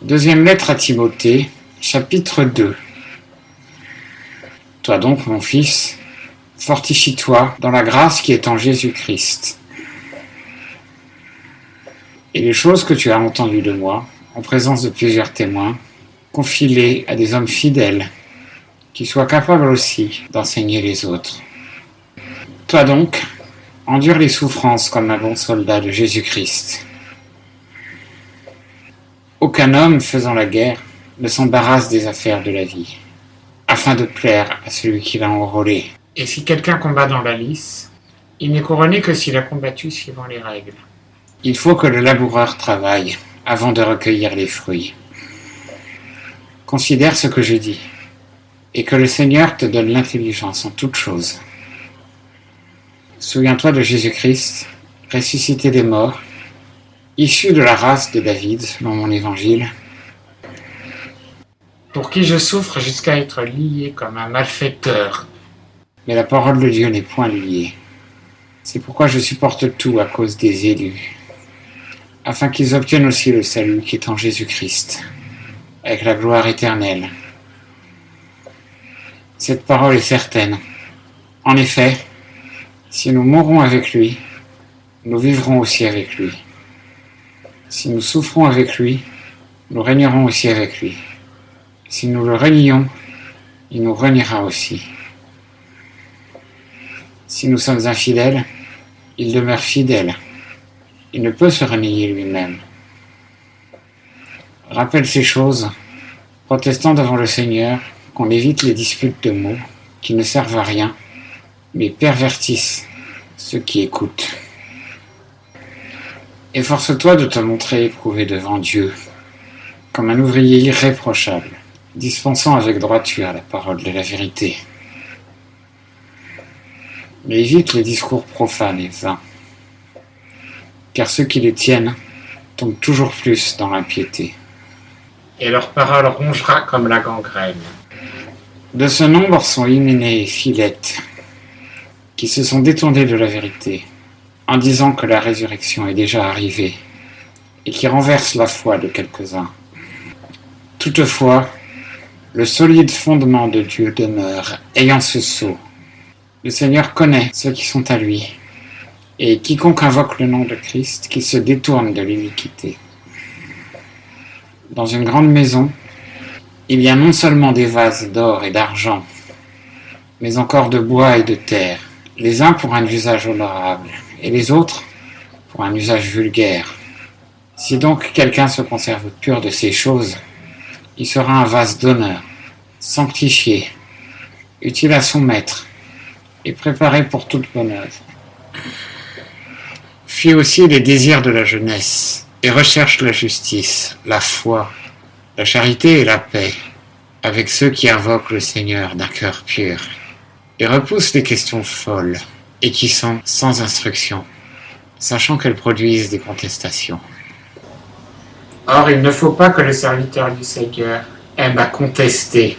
Deuxième lettre à Timothée, chapitre 2. Toi donc, mon fils, fortifie-toi dans la grâce qui est en Jésus-Christ. Et les choses que tu as entendues de moi, en présence de plusieurs témoins, confie-les à des hommes fidèles, qui soient capables aussi d'enseigner les autres. Toi donc, endure les souffrances comme un bon soldat de Jésus-Christ. Aucun homme faisant la guerre ne s'embarrasse des affaires de la vie, afin de plaire à celui qui l'a enrôlé. Et si quelqu'un combat dans la lice, il n'est couronné que s'il a combattu suivant les règles. Il faut que le laboureur travaille avant de recueillir les fruits. Considère ce que je dis, et que le Seigneur te donne l'intelligence en toutes choses. Souviens-toi de Jésus-Christ, ressuscité des morts, issu de la race de David, selon mon évangile, pour qui je souffre jusqu'à être lié comme un malfaiteur. Mais la parole de Dieu n'est point liée. C'est pourquoi je supporte tout à cause des élus, afin qu'ils obtiennent aussi le salut qui est en Jésus-Christ, avec la gloire éternelle. Cette parole est certaine. En effet, si nous mourrons avec lui, nous vivrons aussi avec lui. Si nous souffrons avec lui, nous régnerons aussi avec lui. Si nous le renions, il nous reniera aussi. Si nous sommes infidèles, il demeure fidèle. Il ne peut se renier lui-même. Rappelle ces choses, protestant devant le Seigneur qu'on évite les disputes de mots qui ne servent à rien, mais pervertissent ceux qui écoutent. Efforce-toi de te montrer éprouvé devant Dieu, comme un ouvrier irréprochable, dispensant avec droiture la parole de la vérité. Mais évite les discours profanes et vains, car ceux qui les tiennent tombent toujours plus dans l'impiété, et leur parole rongera comme la gangrène. De ce nombre sont Hyménée et Philette, qui se sont détournés de la vérité, en disant que la résurrection est déjà arrivée, et qui renversent la foi de quelques-uns. Toutefois, le solide fondement de Dieu demeure, ayant ce sceau. Le Seigneur connaît ceux qui sont à lui, et quiconque invoque le nom de Christ, qui se détourne de l'iniquité. Dans une grande maison, il y a non seulement des vases d'or et d'argent, mais encore de bois et de terre, les uns pour un usage honorable, et les autres pour un usage vulgaire. Si donc quelqu'un se conserve pur de ces choses, il sera un vase d'honneur, sanctifié, utile à son maître, et préparé pour toute bonne œuvre. Fuis aussi les désirs de la jeunesse, et recherche la justice, la foi, la charité et la paix, avec ceux qui invoquent le Seigneur d'un cœur pur, et repousse les questions folles, et qui sont sans instruction, sachant qu'elles produisent des contestations. Or, il ne faut pas que le serviteur du Seigneur aime à contester,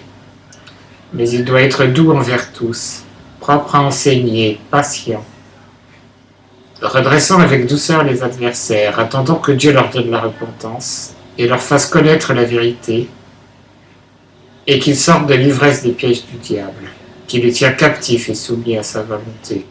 mais il doit être doux envers tous, propre à enseigner, patient, redressant avec douceur les adversaires, attendant que Dieu leur donne la repentance et leur fasse connaître la vérité, et qu'ils sortent de l'ivresse des pièges du diable, qui les tient captifs et soumis à sa volonté.